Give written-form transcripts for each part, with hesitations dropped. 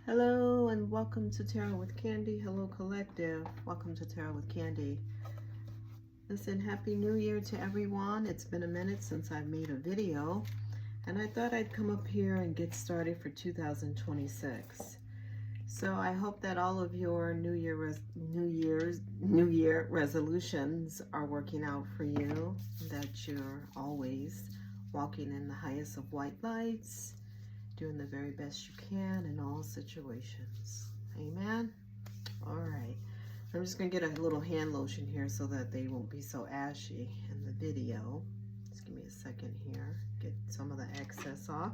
Hello and welcome to Tarot with Candy. Hello collective. Welcome to Tarot with Candy. Listen, Happy New Year to everyone. It's been a minute since I've made a video and I thought I'd come up here and get started for 2026. So I hope that all of your New Year resolutions are working out for you, that you're always walking in the highest of white lights, doing the very best you can in all situations. Amen. All right. I'm just going to get a little hand lotion here so that they won't be so ashy in the video. Just give me a second here. Get some of the excess off.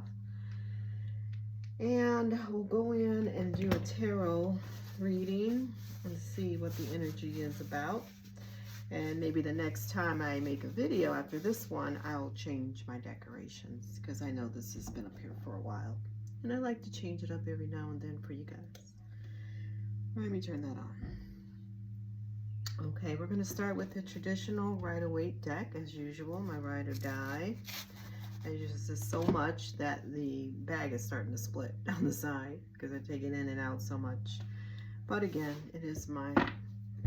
And we'll go in and do a tarot reading and see what the energy is about. And maybe the next time I make a video after this one, I'll change my decorations because I know this has been up here for a while. And I like to change it up every now and then for you guys. Let me turn that on. Okay, we're going to start with the traditional Rider-Waite deck as usual, my ride or die. I use this so much that the bag is starting to split down the side because I take it in and out so much. But again, it is my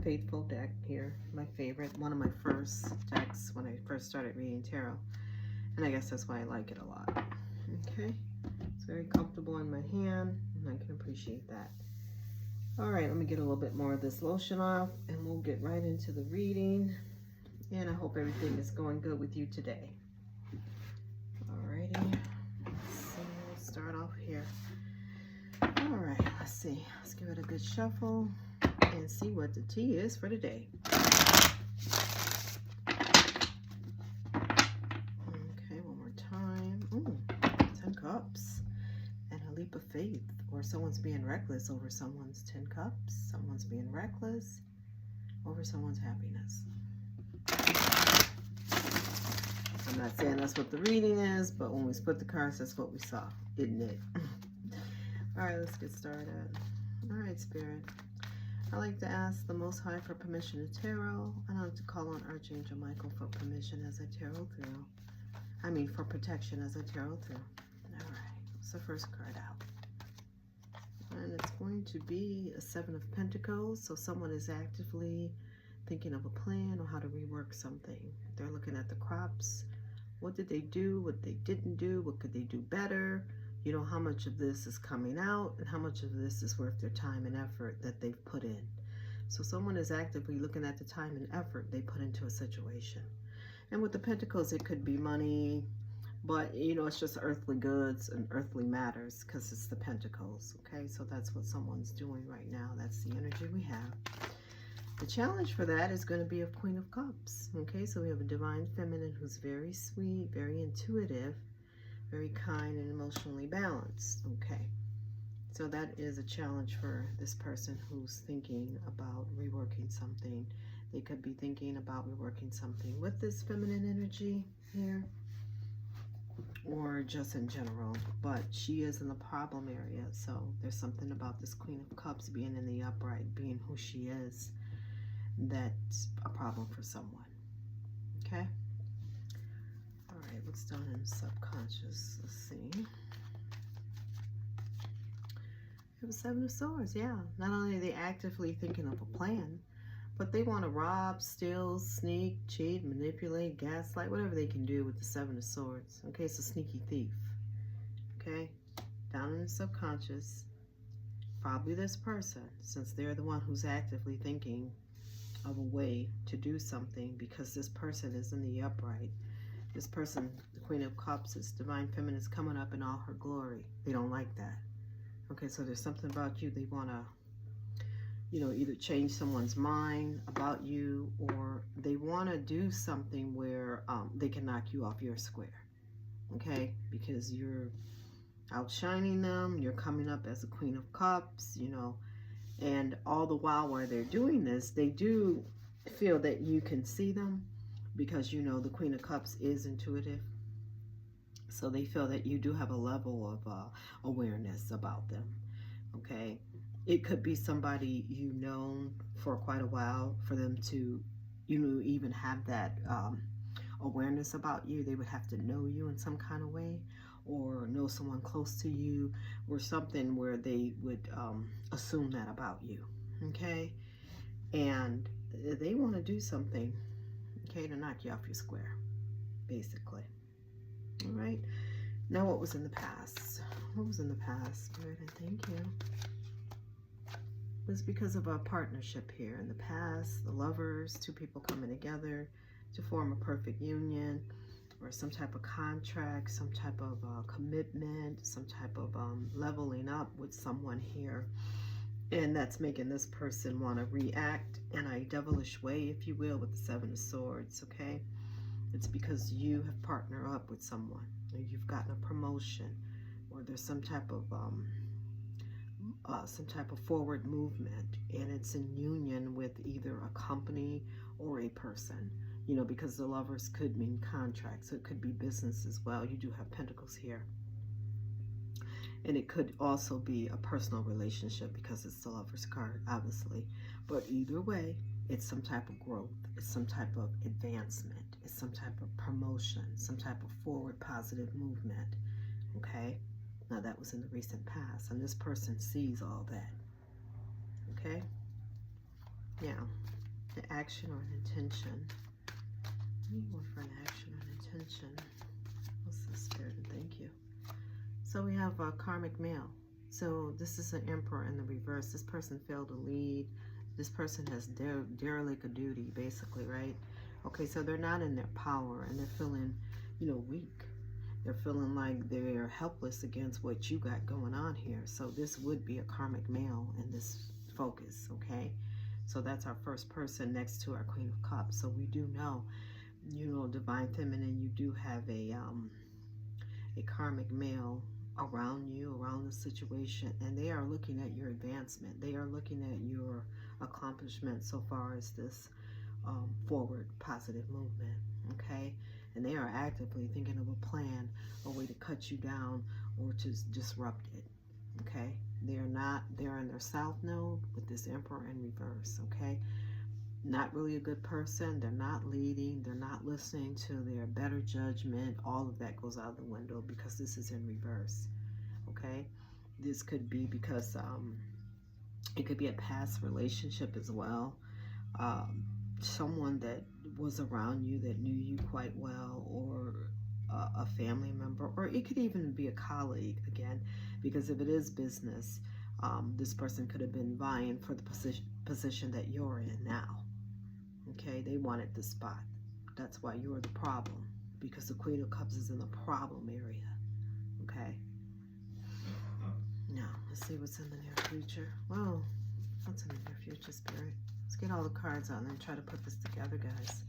faithful deck here, my favorite, one of my first decks when I first started reading tarot, and I guess that's why I like it a lot. Okay, it's very comfortable in my hand and I can appreciate that. All right, let me get a little bit more of this lotion off and we'll get right into the reading, and I hope everything is going good with you today. Alrighty, let's start off here. All right, let's see, let's give it a good shuffle and see what the tea is for today. Okay, one more time. Ooh, 10 cups and a leap of faith, or someone's being reckless over someone's 10 cups. Someone's being reckless over someone's happiness. I'm not saying that's what the reading is, but when we split the cards, that's what we saw, isn't it? All right, let's get started. All right, Spirit. I like to ask the Most High for permission to tarot, and I like to call on Archangel Michael for permission as I tarot through. For protection as I tarot through. All right, what's the first card out? And it's going to be a 7 of Pentacles, so someone is actively thinking of a plan or how to rework something. They're looking at the crops. What did they do? What they didn't do? What could they do better? You know, how much of this is coming out and how much of this is worth their time and effort that they've put in. So someone is actively looking at the time and effort they put into a situation. And with the Pentacles, it could be money, but you know, it's just earthly goods and earthly matters because it's the Pentacles. Okay, so that's what someone's doing right now. That's the energy we have. The challenge for that is going to be a Queen of Cups. Okay, so we have a Divine Feminine who's very sweet, very intuitive, very kind and emotionally balanced. Okay, so that is a challenge for this person who's thinking about reworking something. They could be thinking about reworking something with this feminine energy here, or just in general, but she is in the problem area. So there's something about this Queen of Cups being in the upright, being who she is, that's a problem for someone. Okay. All right, what's done in subconscious? Let's see. We have a 7 of Swords, yeah. Not only are they actively thinking of a plan, but they want to rob, steal, sneak, cheat, manipulate, gaslight, whatever they can do with the 7 of Swords. Okay, it's a sneaky thief. Okay, down in the subconscious, probably this person, since they're the one who's actively thinking of a way to do something, because this person is in the upright. This person, the Queen of Cups, is Divine Feminine, is coming up in all her glory. They don't like that. Okay, so there's something about you they want to, you know, either change someone's mind about you, or they want to do something where they can knock you off your square. Okay, because you're outshining them, you're coming up as a Queen of Cups, you know, and all the while they're doing this, they do feel that you can see them, because you know the Queen of Cups is intuitive. So they feel that you do have a level of awareness about them. Okay, it could be somebody you've known for quite a while. For them to, you know, even have that awareness about you, they would have to know you in some kind of way, or know someone close to you, or something where they would assume that about you, okay? And they want to do something, okay, to knock you off your square, basically. All right. Now, what was in the past? What was in the past? Spirit, and thank you. It was because of a partnership here in the past, the lovers, two people coming together to form a perfect union, or some type of contract, some type of commitment, some type of leveling up with someone here. And that's making this person want to react in a devilish way, if you will, with the Seven of Swords, okay? It's because you have partnered up with someone, or you've gotten a promotion, or there's some type of forward movement, and it's in union with either a company or a person, you know, because the lovers could mean contracts, so it could be business as well. You do have pentacles here. And it could also be a personal relationship because it's the Lover's card, obviously. But either way, it's some type of growth. It's some type of advancement. It's some type of promotion, some type of forward positive movement, okay? Now, that was in the recent past, and this person sees all that, okay? Now, the action or an intention. I need one for an action or an intention. What's the Spirit? And thank you. So we have a karmic male. So this is an Emperor in the reverse. This person failed to lead. This person has derelict a duty, basically, right? Okay, so they're not in their power, and they're feeling, you know, weak. They're feeling like they're helpless against what you got going on here. So this would be a karmic male in this focus, okay? So that's our first person next to our Queen of Cups. So we do know, you know, Divine Feminine, you do have a karmic male around you, around the situation, and they are looking at your advancement. They are looking at your accomplishment so far as this forward positive movement, okay? And they are actively thinking of a plan, a way to cut you down or to disrupt it, okay? They're in their south node with this Emperor in reverse, okay? Not really a good person. They're not leading. They're not listening to their better judgment. All of that goes out the window because this is in reverse, okay? This could be because it could be a past relationship as well. Someone that was around you that knew you quite well, or a family member, or it could even be a colleague, again, because if it is business, this person could have been vying for the position that you're in now. Okay, they wanted the spot. That's why you're the problem, because the Queen of Cups is in the problem area. Okay. Now, let's see what's in the near future. Whoa, what's in the near future, Spirit? Let's get all the cards out and then try to put this together, guys.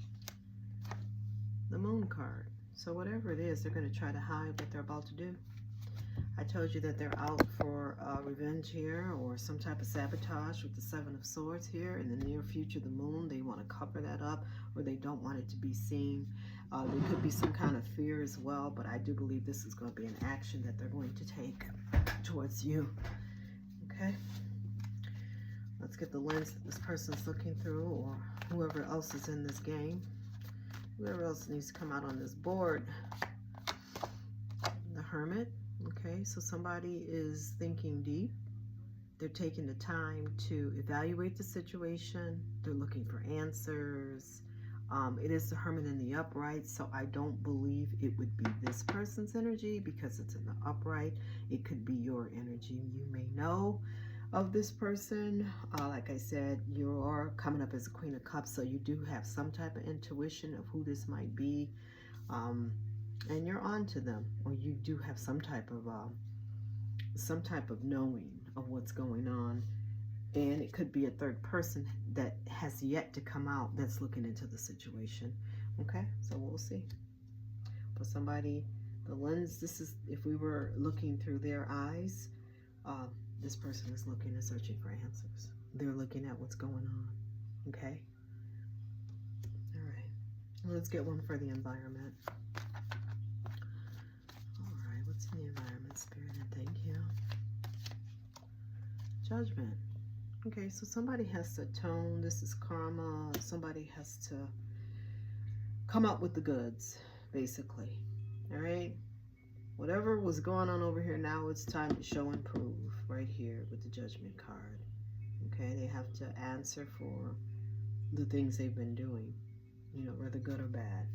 The Moon card. So whatever it is, they're going to try to hide what they're about to do. I told you that they're out for revenge here, or some type of sabotage with the Seven of Swords here. In the near future, the Moon, they want to cover that up, or they don't want it to be seen. There could be some kind of fear as well, but I do believe this is going to be an action that they're going to take towards you. Okay? Let's get the lens that this person's looking through, or whoever else is in this game. Whoever else needs to come out on this board. The Hermit. Okay, so somebody is thinking deep. They're taking the time to evaluate the situation. They're looking for answers. It is the Hermit in the upright, so I don't believe it would be this person's energy because it's in the upright. It could be your energy. You may know of this person. Like I said, you are coming up as a Queen of Cups, so you do have some type of intuition of who this might be. And you're on to them, or you do have some type of knowing of what's going on, and it could be a third person that has yet to come out that's looking into the situation. Okay, so we'll see. For somebody, the lens, this is, if we were looking through their eyes, this person is looking and searching for answers. They're looking at what's going on. Okay, all right, let's get one for the environment. What's in the environment, Spirit? And thank you. Judgment. Okay, so somebody has to atone. This is karma. Somebody has to come up with the goods, basically. All right? Whatever was going on over here, now it's time to show and prove right here with the Judgment card. Okay, they have to answer for the things they've been doing, you know, whether good or bad,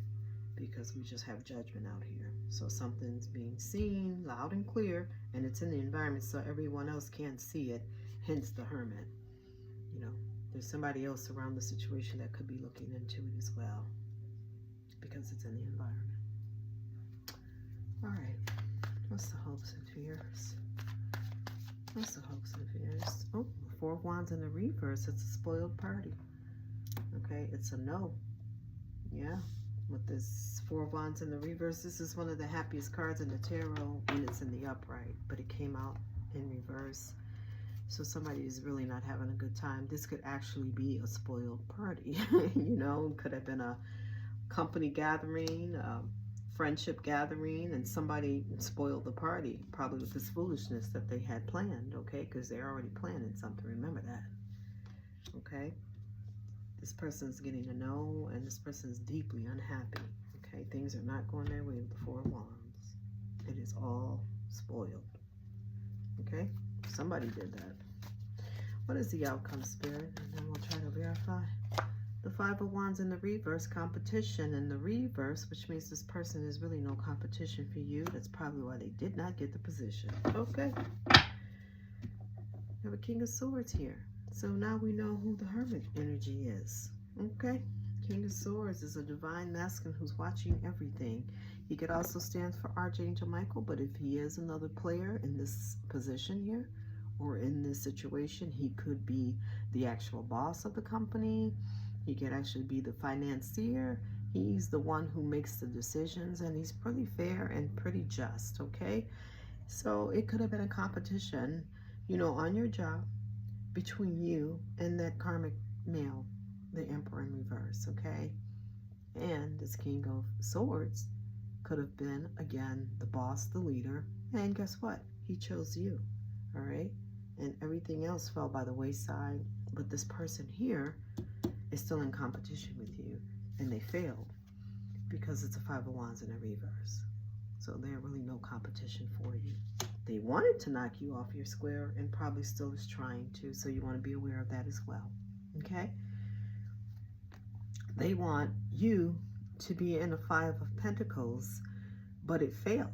because we just have judgment out here. So something's being seen loud and clear, and it's in the environment so everyone else can't see it, hence the Hermit. You know, there's somebody else around the situation that could be looking into it as well, because it's in the environment. All right, what's the hopes and fears? What's the hopes and fears? Oh, Four of Wands in the reverse. It's a spoiled party. Okay, it's a no. Yeah, with this Four of Wands in the reverse, this is one of the happiest cards in the tarot when it's in the upright, but it came out in reverse. So somebody is really not having a good time. This could actually be a spoiled party. You know, could have been a company gathering, friendship gathering, and somebody spoiled the party, probably with this foolishness that they had planned, okay? Because they're already planning something, remember that, okay? This person's getting a no, and this person's deeply unhappy, okay? Things are not going their way with the Four of Wands. It is all spoiled, okay? Somebody did that. What is the outcome, Spirit? And then we'll try to verify. The Five of Wands in the reverse, competition in the reverse, which means this person is really no competition for you. That's probably why they did not get the position. Okay. We have a King of Swords here. So now we know who the Hermit energy is. Okay. King of Swords is a divine masculine who's watching everything. He could also stand for Archangel Michael, but if he is another player in this position here, or in this situation, he could be the actual boss of the company. He could actually be the financier. He's the one who makes the decisions, and he's pretty fair and pretty just, okay? So it could have been a competition, you know, on your job between you and that karmic male, the Emperor in reverse, okay? And this King of Swords could have been, again, the boss, the leader, and guess what? He chose you, all right? And everything else fell by the wayside, but this person here is still in competition with you, and they failed because it's a Five of Wands in a reverse. So they're really no competition for you. They wanted to knock you off your square and probably still is trying to, so you want to be aware of that as well, okay? They want you to be in a Five of Pentacles, but it failed,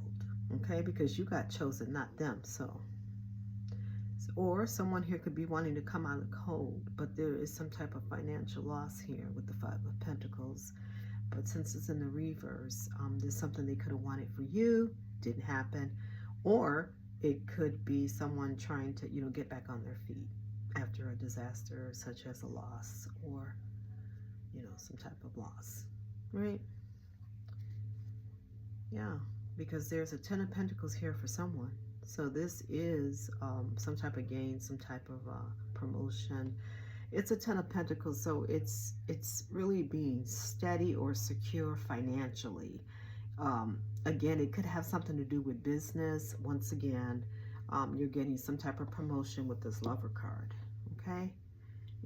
okay? Because you got chosen, not them, so. Or someone here could be wanting to come out of the cold, but there is some type of financial loss here with the Five of Pentacles. But since it's in the reverse, there's something they could have wanted for you, didn't happen. Or it could be someone trying to, you know, get back on their feet after a disaster such as a loss or, you know, some type of loss, right? Yeah, because there's a Ten of Pentacles here for someone. So this is some type of gain, some type of promotion. It's a Ten of Pentacles, so it's really being steady or secure financially. Again, it could have something to do with business. Once again, you're getting some type of promotion with this Lover card, okay?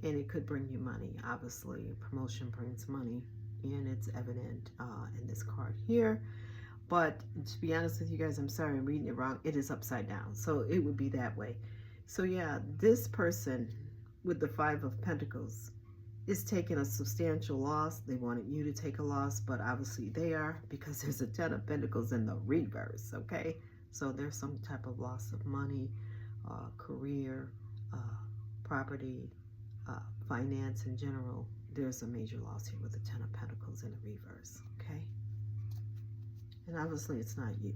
And it could bring you money. Obviously, promotion brings money, and it's evident in this card here. But to be honest with you guys, I'm sorry, I'm reading it wrong. It is upside down. So it would be that way. So yeah, this person with the Five of Pentacles is taking a substantial loss. They wanted you to take a loss, but obviously they are, because there's a Ten of Pentacles in the reverse, okay? So there's some type of loss of money, career, property, finance in general. There's a major loss here with the Ten of Pentacles in the reverse, okay? And obviously it's not you.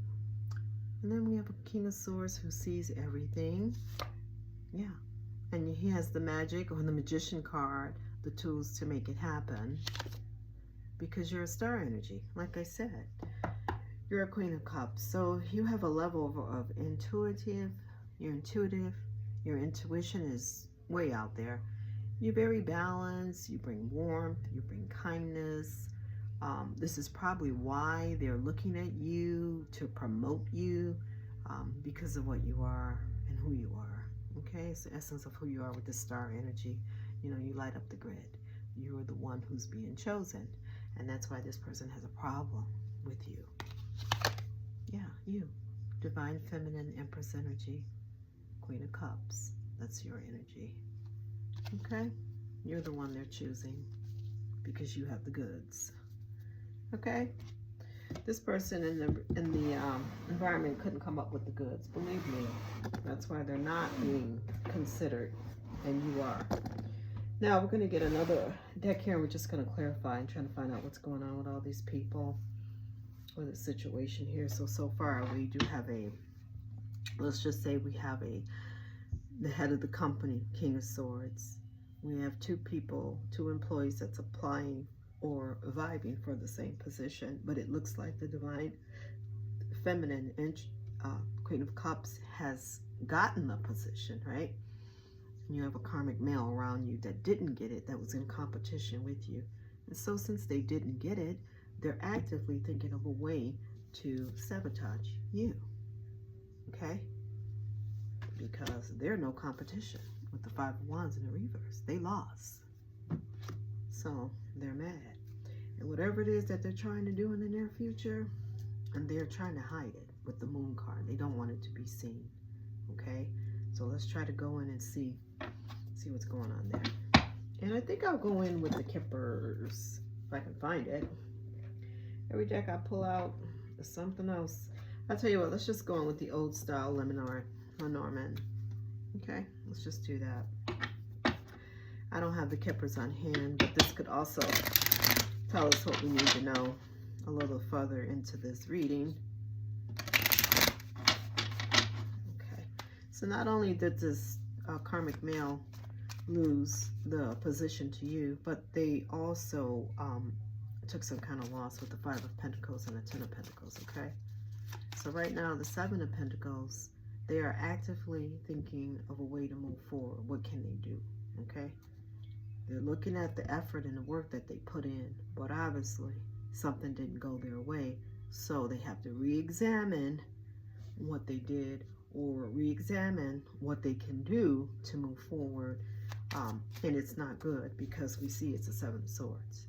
And then we have a King of Swords who sees everything. Yeah. And he has the Magic or the Magician card, the tools to make it happen. Because you're a star energy, like I said. You're a Queen of Cups. So you have a level of intuitive. You're intuitive. Your intuition is way out there. You're very balanced. You bring warmth. You bring kindness. This is probably why they're looking at you to promote you, because of what you are and who you are. Okay, it's the essence of who you are with the star energy. You know, you light up the grid. You're the one who's being chosen, and that's why this person has a problem with you. Yeah, you. Divine Feminine Empress energy. Queen of Cups. That's your energy. Okay? You're the one they're choosing because you have the goods. Okay? This person in the environment couldn't come up with the goods. Believe me. That's why they're not being considered. And you are. Now we're going to get another deck here. We're just going to clarify and trying to find out what's going on with all these people or the situation here. So far we do have let's just say we have the head of the company, King of Swords. We have two people, two employees that's applying or vibing for the same position, but it looks like the Divine Feminine and Queen of Cups has gotten the position, right? And you have a karmic male around you that didn't get it, that was in competition with you. And so since they didn't get it, they're actively thinking of a way to sabotage you, okay? Because they're no competition with the Five of Wands in the reverse. They lost. So they're mad. And whatever it is that they're trying to do in the near future, and they're trying to hide it with the Moon card. They don't want it to be seen, okay? So let's try to go in and see what's going on there. And I think I'll go in with the Kippers, if I can find it. Every deck I pull out is something else. I'll tell you what, let's just go in with the old style Lenormand. Okay, let's just do that. I don't have the Kippers on hand, but this could also tell us what we need to know a little further into this reading. Okay, so not only did this karmic male lose the position to you, but they also took some kind of loss with the Five of Pentacles and the Ten of Pentacles, okay? So right now, the Seven of Pentacles, they are actively thinking of a way to move forward. What can they do, okay? They're looking at the effort and the work that they put in, but obviously something didn't go their way, so they have to re-examine what they did or re-examine what they can do to move forward, and it's not good because we see it's a Seven of Swords,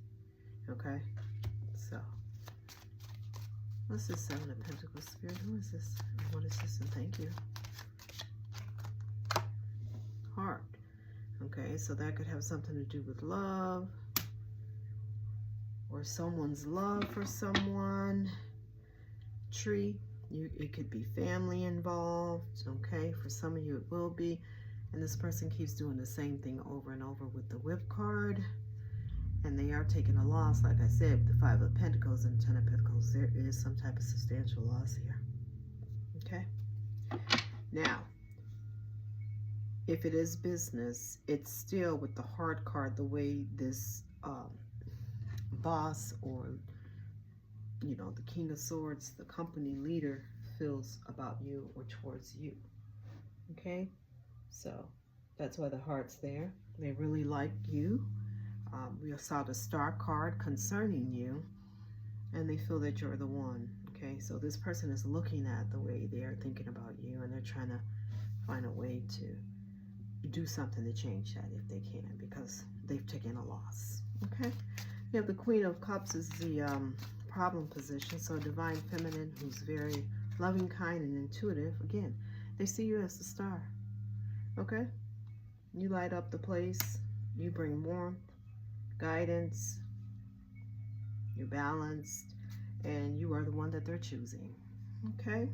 okay? So what's this Seven of Pentacles, Spirit? Who is this? What is this? And thank you. Heart. Okay, so that could have something to do with love or someone's love for someone. Tree. It could be family involved. Okay, for some of you it will be. And this person keeps doing the same thing over and over with the Whip card. And they are taking a loss, like I said, with the Five of Pentacles and Ten of Pentacles. There is some type of substantial loss here. Okay? Now, if it is business, it's still with the Heart card, the way this boss or, you know, the King of Swords, the company leader feels about you or towards you. Okay? So, that's why the Heart's there. They really like you. We saw the Star card concerning you, and they feel that you're the one. Okay, so this person is looking at the way they are thinking about you, and they're trying to find a way to do something to change that if they can, because they've taken a loss. Okay, you have the Queen of Cups is the problem position, so Divine Feminine, who's very loving, kind, and intuitive. Again, they see you as the star. Okay, you light up the place, you bring warmth, guidance, you're balanced, and you are the one that they're choosing. Okay,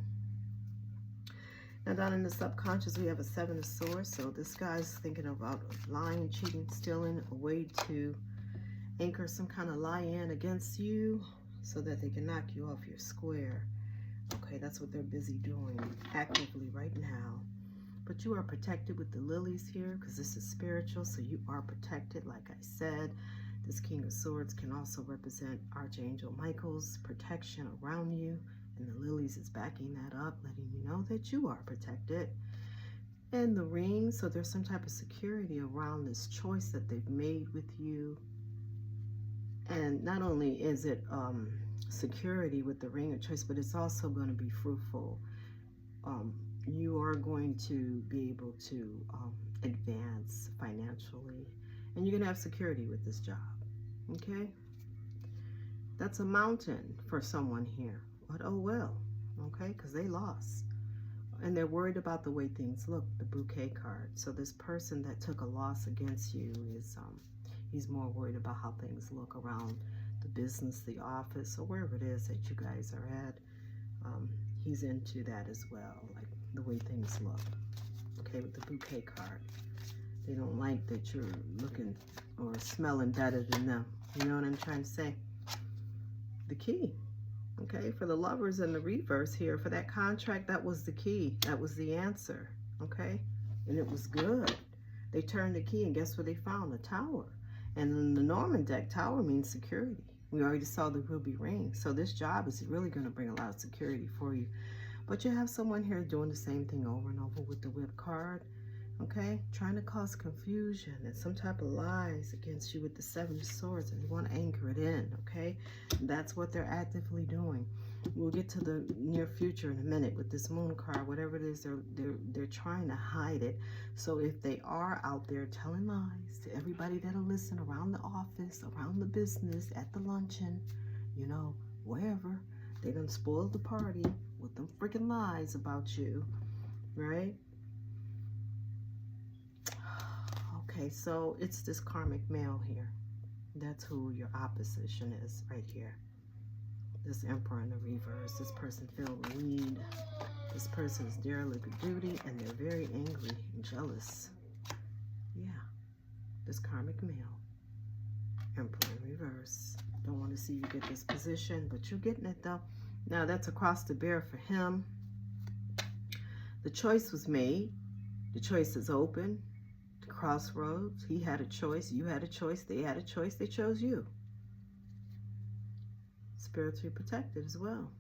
now down in the subconscious we have a Seven of Swords, so this guy's thinking about lying, cheating, stealing, a way to anchor some kind of lie-in against you so that they can knock you off your square. Okay, that's what they're busy doing actively right now. But you are protected with the lilies here because this is spiritual, so you are protected. Like I said, this King of Swords can also represent Archangel Michael's protection around you, and the lilies is backing that up, letting you know that you are protected. And the ring, so there's some type of security around this choice that they've made with you. And not only is it security with the ring of choice, but it's also going to be fruitful. You are going to be able to advance financially, and you're going to have security with this job. Okay, that's a mountain for someone here, but oh well. Okay, because they lost. And they're worried about the way things look, the bouquet card. So this person that took a loss against you is, he's more worried about how things look around the business, the office, or wherever it is that you guys are at. He's into that as well, like the way things look. Okay, with the bouquet card. They don't like that you're looking or smelling better than them. You know what I'm trying to say? The key. Okay, for the lovers in the reverse here, for that contract, that was the key. That was the answer. Okay, and it was good. They turned the key, and guess what they found? A tower. And in the Norman deck, tower means security. We already saw the ruby ring. So this job is really going to bring a lot of security for you. But you have someone here doing the same thing over and over with the whip card. Okay, trying to cause confusion and some type of lies against you with the Seven of Swords, and they want to anchor it in. Okay, that's what they're actively doing. We'll get to the near future in a minute with this Moon card. Whatever it is, they're trying to hide it. So if they are out there telling lies to everybody that'll listen, around the office, around the business, at the luncheon, you know, wherever, they done spoiled the party with them freaking lies about you, right? Okay, so it's this karmic male here. That's who your opposition is right here. This Emperor in the reverse. This person filled with weed. This person is derelict of duty, and they're very angry and jealous. Yeah, this karmic male. Emperor in reverse. Don't want to see you get this position, but you're getting it though. Now that's across the bear for him. The choice was made. The choice is open. Crossroads. He had a choice. You had a choice. They had a choice. They chose you. Spiritually protected as well.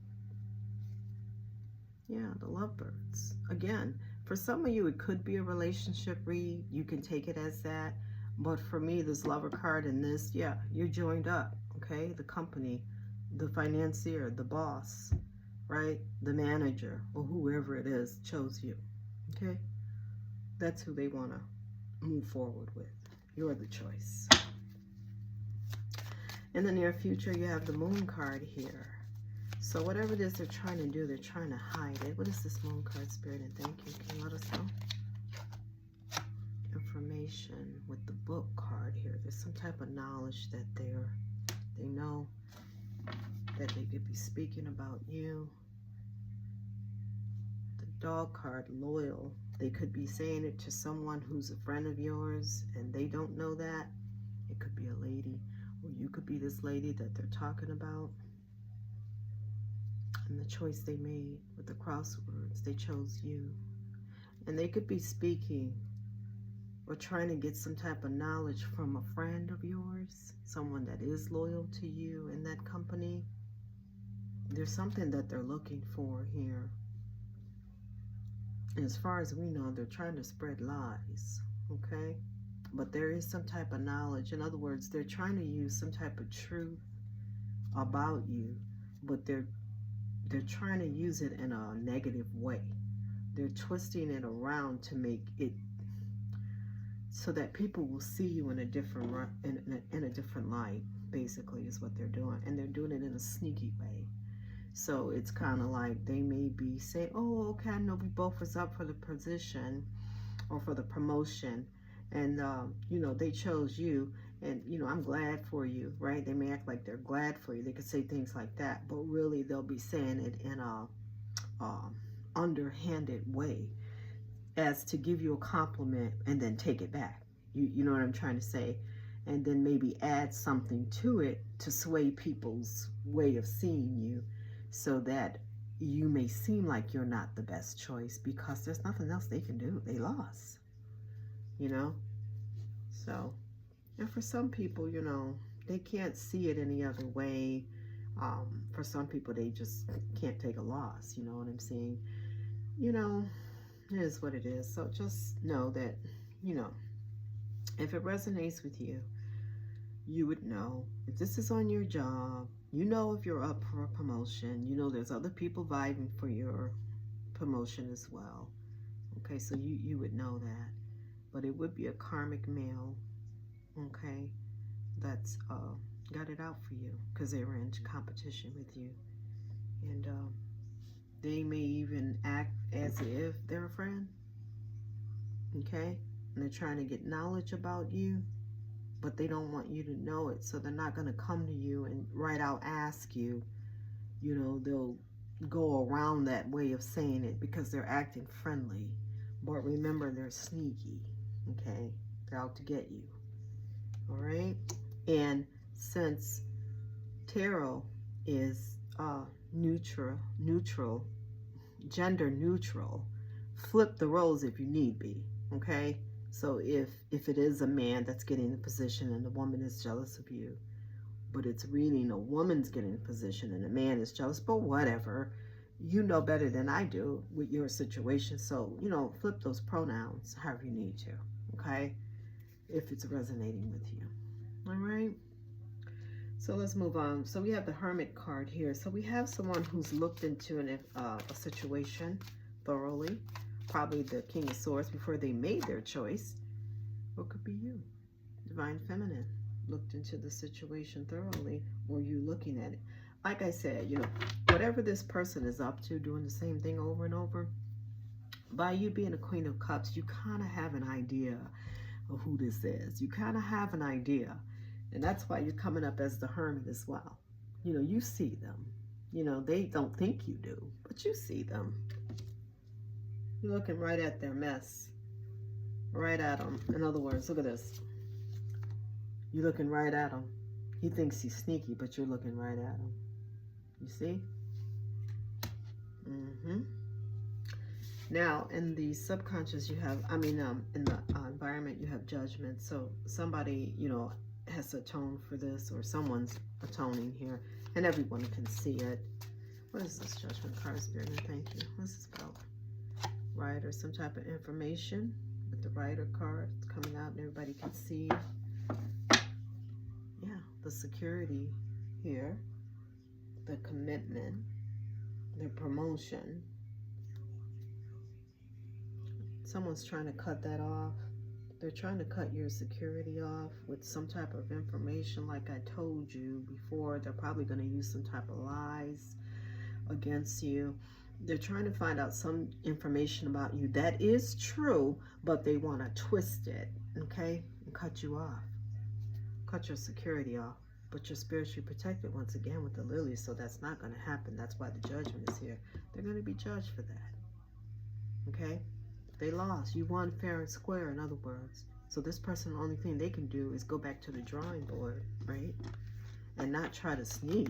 Yeah, the lovebirds. Again, for some of you, it could be a relationship read. You can take it as that. But for me, this lover card and this, yeah, you're joined up. Okay, the company, the financier, the boss, right? The manager, or whoever it is, chose you. Okay, that's who they want to move forward with. You're the choice. In the near future, you have the Moon card here. So whatever it is they're trying to do, they're trying to hide it. What is this Moon card, Spirit? And thank you. Can you let us know? Information with the Book card here. There's some type of knowledge that they know that they could be speaking about you. The Dog card, loyal. They could be saying it to someone who's a friend of yours and they don't know that. It could be a lady, or you could be this lady that they're talking about. And the choice they made with the crosswords, they chose you. And they could be speaking or trying to get some type of knowledge from a friend of yours, someone that is loyal to you in that company. There's something that they're looking for here. And as far as we know, they're trying to spread lies, okay? But there is some type of knowledge. In other words, they're trying to use some type of truth about you, but they're trying to use it in a negative way. They're twisting it around to make it so that people will see you in a different in a different light, basically, is what they're doing. And they're doing it in a sneaky way. So it's kind of like they may be saying, oh, okay, I know we both was up for the position or for the promotion. And, you know, they chose you. And, you know, I'm glad for you, right? They may act like they're glad for you. They could say things like that. But really, they'll be saying it in a underhanded way, as to give you a compliment and then take it back. You know what I'm trying to say? And then maybe add something to it to sway people's way of seeing you, so that you may seem like you're not the best choice because there's nothing else they can do. They lost, you know? So, and for some people, you know, they can't see it any other way. For some people, they just can't take a loss, you know what I'm saying? You know, it is what it is. So just know that, you know, if it resonates with you, you would know. If this is on your job, you know if you're up for a promotion. You know there's other people vying for your promotion as well. Okay, so you would know that. But it would be a karmic male, okay, that's got it out for you because they were in competition with you. And they may even act as if they're a friend. Okay? And they're trying to get knowledge about you, but they don't want you to know it. So they're not going to come to you and right out ask you. You know, they'll go around that way of saying it because they're acting friendly. But remember, they're sneaky. Okay? They're out to get you. All right? And since tarot is neutral, gender neutral, flip the roles if you need be. Okay? So if it is a man that's getting the position and the woman is jealous of you, but it's reading a woman's getting a position and a man is jealous, but whatever, you know better than I do with your situation. So, you know, flip those pronouns however you need to. Okay? If it's resonating with you. All right? So let's move on. So we have the Hermit card here. So we have someone who's looked into a situation thoroughly. Probably the King of Swords before they made their choice. Or it could be you. Divine Feminine. Looked into the situation thoroughly. Or you looking at it. Like I said, you know, whatever this person is up to, doing the same thing over and over. By you being a Queen of Cups, you kind of have an idea of who this is. You kind of have an idea. And that's why you're coming up as the Hermit as well. You know, you see them. You know, they don't think you do, but you see them. You're looking right at their mess. Right at them. In other words, look at this. You're looking right at him. He thinks he's sneaky, but you're looking right at him. You see? Now, in the subconscious, you have, in the environment, you have judgment. So somebody, you know, has to atone for this, or someone's atoning here, and everyone can see it. What is this Judgment card, Spirit? Thank you. What's this about? Right, or some type of information with the Rider card coming out and everybody can see. Yeah, the security here, the commitment, the promotion. Someone's trying to cut that off. They're trying to cut your security off with some type of information. Like I told you before, they're probably going to use some type of lies against you. They're trying to find out some information about you that is true, but they want to twist it, okay, and cut you off. Cut your security off. But you're spiritually protected once again with the lilies, so that's not going to happen. That's why the judgment is here. They're going to be judged for that, okay? They lost. You won fair and square, in other words. So this person, the only thing they can do is go back to the drawing board, right? And not try to sneak,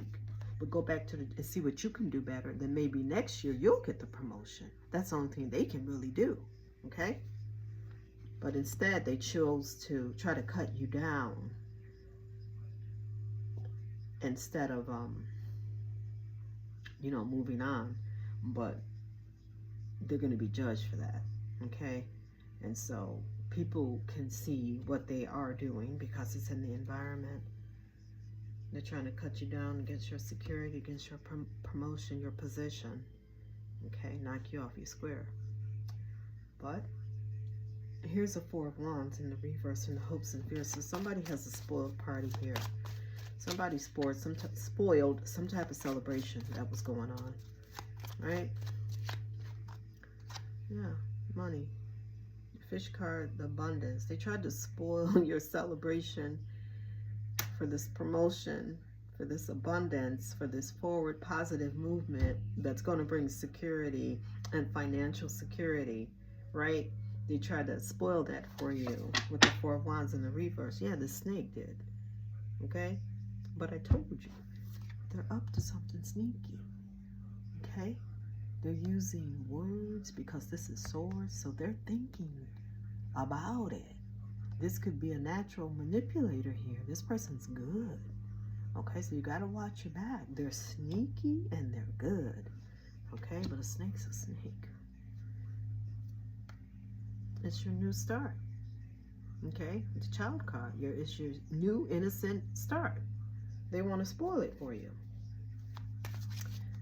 but go back to and see what you can do better. Then maybe next year you'll get the promotion. That's the only thing they can really do, okay? But instead, they chose to try to cut you down instead of, you know, moving on. But they're going to be judged for that. Okay, and so people can see what they are doing because it's in the environment. They're trying to cut you down against your security, against your promotion, your position. Okay, knock you off your square. But here's a Four of Wands in the reverse, in the hopes and fears. So somebody has a spoiled party here. Somebody spoiled some type of celebration that was going on, right? Yeah. Money. Fish card, the abundance. They tried to spoil your celebration for this promotion, for this abundance, for this forward positive movement that's going to bring security and financial security, right? They tried to spoil that for you with the Four of Wands in the reverse. Yeah, the snake did. Okay? But I told you, they're up to something sneaky. Okay? They're using words because this is swords, so they're thinking about it. This could be a natural manipulator here. This person's good. Okay, so you got to watch your back. They're sneaky and they're good. Okay, but a snake's a snake. It's your new start. Okay, it's a Child card. It's your new innocent start. They want to spoil it for you.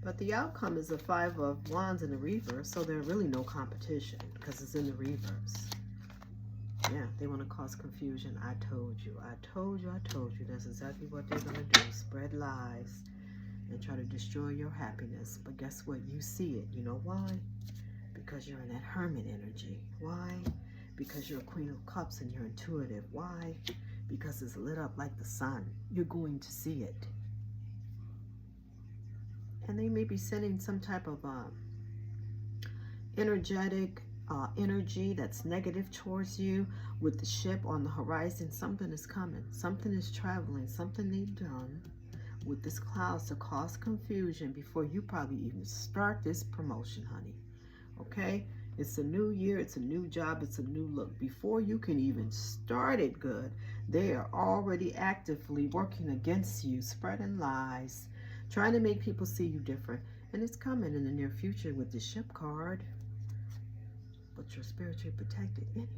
But the outcome is a Five of Wands in the reverse, so there's really no competition because it's in the reverse. Yeah, they want to cause confusion. I told you, I told you, I told you. That's exactly what they're going to do. Spread lies and try to destroy your happiness. But guess what? You see it. You know why? Because you're in that hermit energy. Why? Because you're a Queen of Cups and you're intuitive. Why? Because it's lit up like the sun. You're going to see it. And they may be sending some type of energetic energy that's negative towards you. With the ship on the horizon, something is coming. Something is traveling. Something they've done with this clouds to cause confusion before you probably even start this promotion, honey. Okay? It's a new year. It's a new job. It's a new look. Before you can even start it good, they are already actively working against you, spreading lies, trying to make people see you different. And it's coming in the near future with the ship card. But you're spiritually protected anyway.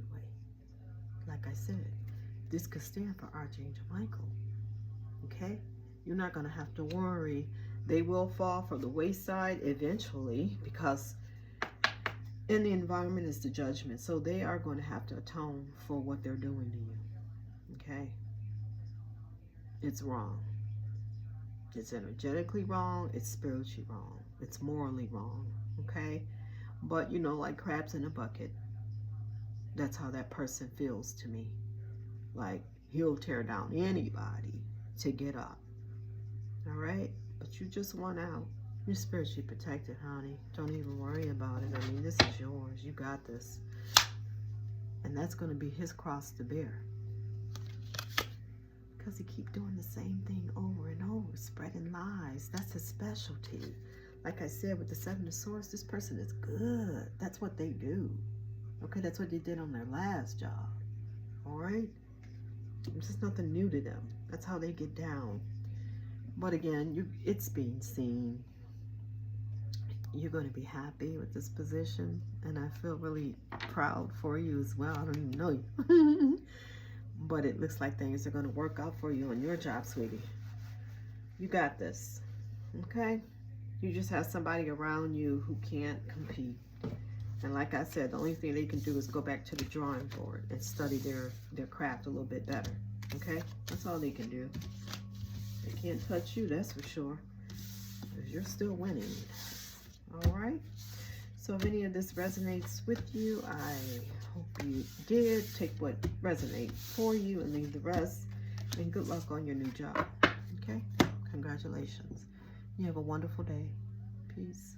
Like I said, this could stand for Archangel Michael. Okay? You're not going to have to worry. They will fall from the wayside eventually, because in the environment is the judgment. So they are going to have to atone for what they're doing to you. Okay? It's wrong. It's energetically wrong. It's spiritually wrong. It's morally wrong. Okay? But, you know, like crabs in a bucket. That's how that person feels to me. Like, he'll tear down anybody to get up. All right? But you just won out. You're spiritually protected, honey. Don't even worry about it. I mean, this is yours. You got this. And that's going to be his cross to bear. Because he keep doing the same thing over and over, spreading lies. That's his specialty. Like I said, with the Seven of Swords, this person is good. That's what they do. Okay, that's what they did on their last job. All right? It's just nothing new to them. That's how they get down. But again, it's being seen. You're going to be happy with this position. And I feel really proud for you as well. I don't even know you. But it looks like things are going to work out for you on your job, sweetie. You got this. Okay? You just have somebody around you who can't compete. And like I said, the only thing they can do is go back to the drawing board and study their craft a little bit better. Okay? That's all they can do. They can't touch you, that's for sure. Because you're still winning. Alright? So if any of this resonates with you, I hope you did. Take what resonates for you and leave the rest. And good luck on your new job. Okay? Congratulations. You have a wonderful day. Peace.